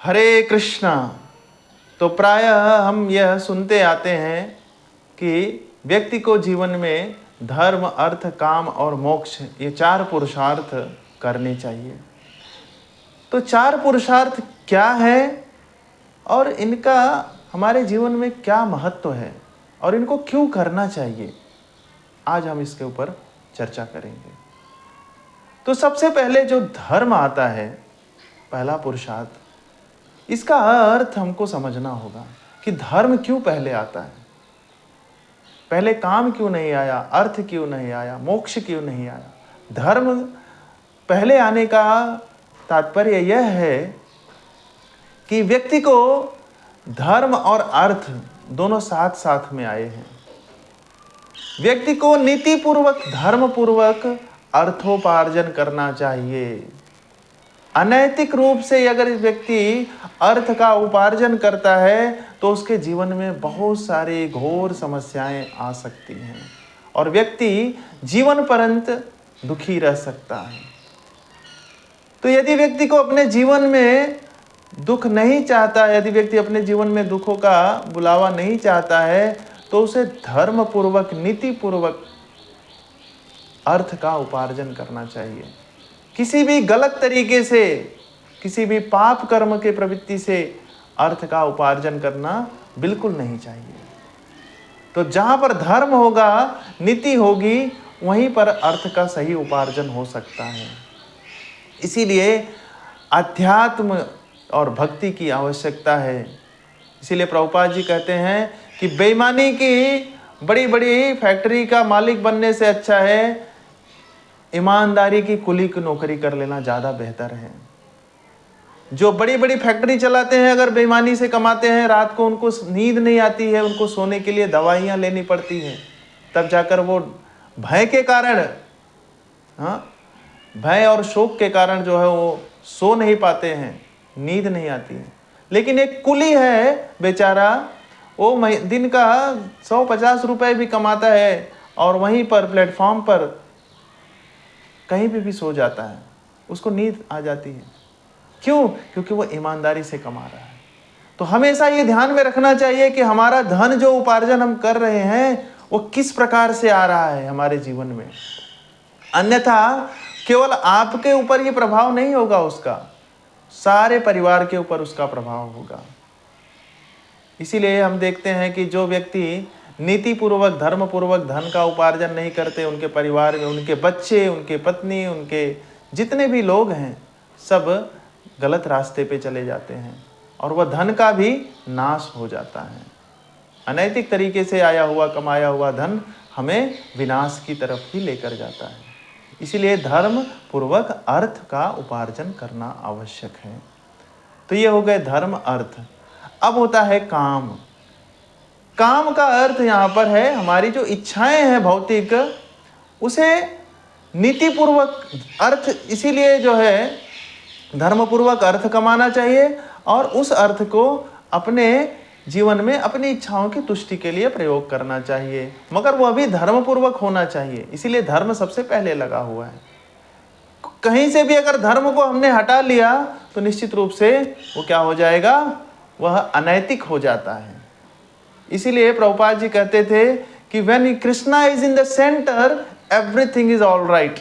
हरे कृष्णा। तो प्रायः हम यह सुनते आते हैं कि व्यक्ति को जीवन में धर्म, अर्थ, काम और मोक्ष ये 4 पुरुषार्थ करने चाहिए। तो 4 पुरुषार्थ क्या है और इनका हमारे जीवन में क्या महत्व है और इनको क्यों करना चाहिए, आज हम इसके ऊपर चर्चा करेंगे। तो सबसे पहले जो धर्म आता है, पहला पुरुषार्थ, इसका अर्थ हमको समझना होगा कि धर्म क्यों पहले आता है। पहले काम क्यों नहीं आया, अर्थ क्यों नहीं आया, मोक्ष क्यों नहीं आया। धर्म पहले आने का तात्पर्य यह है कि व्यक्ति को धर्म और अर्थ दोनों साथ साथ में आए हैं। व्यक्ति को नीति पूर्वक, धर्म पूर्वक अर्थोपार्जन करना चाहिए। अनैतिक रूप से अगर व्यक्ति अर्थ का उपार्जन करता है तो उसके जीवन में बहुत सारी घोर समस्याएं आ सकती हैं और व्यक्ति जीवन पर्यंत दुखी रह सकता है। तो यदि व्यक्ति को अपने जीवन में दुख नहीं चाहता, यदि व्यक्ति अपने जीवन में दुखों का बुलावा नहीं चाहता है, तो उसे धर्म पूर्वक, नीति पूर्वक अर्थ का उपार्जन करना चाहिए। किसी भी गलत तरीके से, किसी भी पाप कर्म के प्रवृत्ति से अर्थ का उपार्जन करना बिल्कुल नहीं चाहिए। तो जहां पर धर्म होगा, नीति होगी, वहीं पर अर्थ का सही उपार्जन हो सकता है। इसीलिए अध्यात्म और भक्ति की आवश्यकता है। इसीलिए प्रभुपाद जी कहते हैं कि बेईमानी की बड़ी बड़ी फैक्ट्री का मालिक बनने से अच्छा है ईमानदारी की कुली की नौकरी कर लेना ज़्यादा बेहतर है। जो बड़ी बड़ी फैक्ट्री चलाते हैं, अगर बेईमानी से कमाते हैं, रात को उनको नींद नहीं आती है, उनको सोने के लिए दवाइयाँ लेनी पड़ती हैं, तब जाकर वो भय के कारण, भय और शोक के कारण जो है वो सो नहीं पाते हैं, नींद नहीं आती है। लेकिन एक कुली है बेचारा, वो दिन का 150 रुपए भी कमाता है और वहीं पर प्लेटफॉर्म पर कहीं भी सो जाता है, उसको नींद आ जाती है। क्यों? क्योंकि वो ईमानदारी से कमा रहा है। तो हमेशा ये ध्यान में रखना चाहिए कि हमारा धन जो उपार्जन हम कर रहे हैं वो किस प्रकार से आ रहा है हमारे जीवन में। अन्यथा केवल आपके ऊपर ये प्रभाव नहीं होगा, उसका सारे परिवार के ऊपर उसका प्रभाव होगा। इसीलिए हम देखते हैं कि जो व्यक्ति नीति पूर्वक, धर्म पूर्वक धन का उपार्जन नहीं करते, उनके परिवार में उनके बच्चे, उनके पत्नी, उनके जितने भी लोग हैं, सब गलत रास्ते पे चले जाते हैं और वह धन का भी नाश हो जाता है। अनैतिक तरीके से आया हुआ, कमाया हुआ धन हमें विनाश की तरफ ही लेकर जाता है। इसीलिए धर्म पूर्वक अर्थ का उपार्जन करना आवश्यक है। तो ये हो गए धर्म, अर्थ। अब होता है काम। काम का अर्थ यहाँ पर है हमारी जो इच्छाएं हैं भौतिक, उसे नीति पूर्वक अर्थ, इसीलिए जो है धर्म पूर्वक अर्थ कमाना चाहिए और उस अर्थ को अपने जीवन में अपनी इच्छाओं की तुष्टि के लिए प्रयोग करना चाहिए, मगर वह भी धर्म पूर्वक होना चाहिए। इसीलिए धर्म सबसे पहले लगा हुआ है। कहीं से भी अगर धर्म को हमने हटा लिया तो निश्चित रूप से वो क्या हो जाएगा, वह अनैतिक हो जाता है। इसीलिए प्रभुपाद जी कहते थे कि when Krishna is in the centre everything is all right.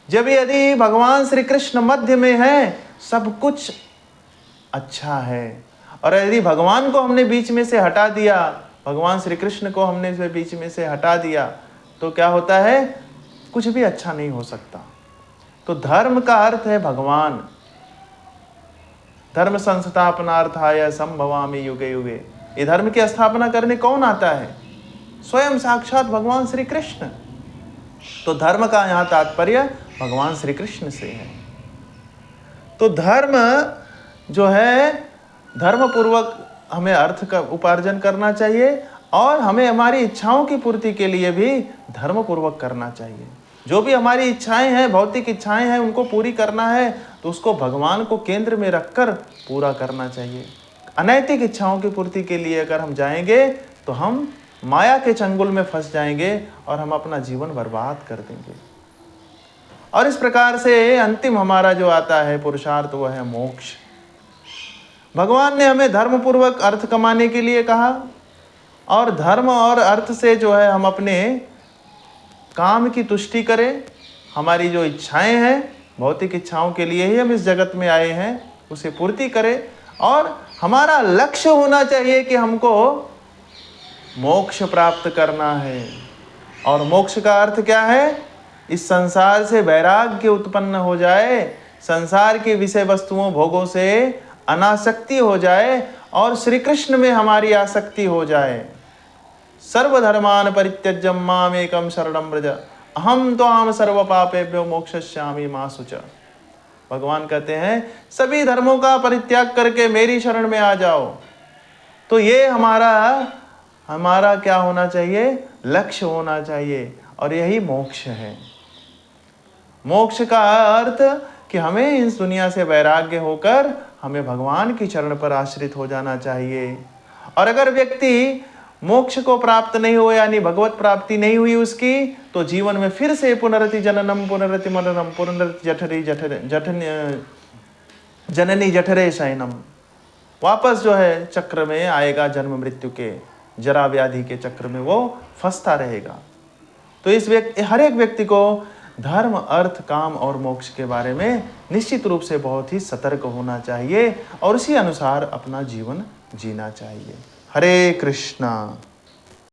जब यदि भगवान श्री कृष्ण मध्य में है, सब कुछ अच्छा है। और यदि भगवान को हमने बीच में से हटा दिया, भगवान श्री कृष्ण को हमने बीच में से हटा दिया, तो क्या होता है, कुछ भी अच्छा नहीं हो सकता। तो धर्म का अर्थ है भगवान। धर्म संस्थापनार्थाय संभवामि युगे युगे। ये धर्म की स्थापना करने कौन आता है? स्वयं साक्षात भगवान श्री कृष्ण। तो धर्म का यहाँ तात्पर्य भगवान श्री कृष्ण से है। तो धर्म जो है, धर्म पूर्वक हमें अर्थ का उपार्जन करना चाहिए और हमें हमारी इच्छाओं की पूर्ति के लिए भी धर्म पूर्वक करना चाहिए। जो भी हमारी इच्छाएं हैं, भौतिक इच्छाएं हैं, उनको पूरी करना है तो उसको भगवान को केंद्र में रखकर पूरा करना चाहिए। अनैतिक इच्छाओं की पूर्ति के लिए अगर हम जाएंगे तो हम माया के चंगुल में फंस जाएंगे और हम अपना जीवन बर्बाद कर देंगे। और इस प्रकार से अंतिम हमारा जो आता है पुरुषार्थ, वह है मोक्ष। भगवान ने हमें धर्म पूर्वक अर्थ कमाने के लिए कहा, और धर्म और अर्थ से जो है हम अपने काम की तुष्टि करें। हमारी जो इच्छाएं हैं, भौतिक इच्छाओं के लिए ही हम इस जगत में आए हैं, उसे पूर्ति करें। और हमारा लक्ष्य होना चाहिए कि हमको मोक्ष प्राप्त करना है। और मोक्ष का अर्थ क्या है? इस संसार से वैराग्य उत्पन्न हो जाए, संसार के विषय वस्तुओं भोगों से अनासक्ति हो जाए और श्री कृष्ण में हमारी आसक्ति हो जाए। सर्वधर्मान परित्यज्य मामेकं शरणं व्रज अहम त्वां सर्व पापेभ्यो मोक्षयिष्यामि मा शुचः। भगवान कहते हैं सभी धर्मों का परित्याग करके मेरी शरण में आ जाओ। तो ये हमारा क्या होना चाहिए? लक्ष्य होना चाहिए, और यही मोक्ष है। मोक्ष का अर्थ कि हमें इस दुनिया से वैराग्य होकर हमें भगवान की चरण पर आश्रित हो जाना चाहिए। और अगर व्यक्ति मोक्ष को प्राप्त नहीं हुआ, यानी भगवत प्राप्ति नहीं हुई उसकी, तो जीवन में फिर से पुनरति जननम पुनरति मरणम पुनरति जननी जठरे शयनम, वापस जो है चक्र में आएगा, जन्म मृत्यु के जरा व्याधि के चक्र में वो फंसता रहेगा। तो हर एक व्यक्ति को धर्म, अर्थ, काम और मोक्ष के बारे में निश्चित रूप से बहुत ही सतर्क होना चाहिए और उसी अनुसार अपना जीवन जीना चाहिए। हरे कृष्णा।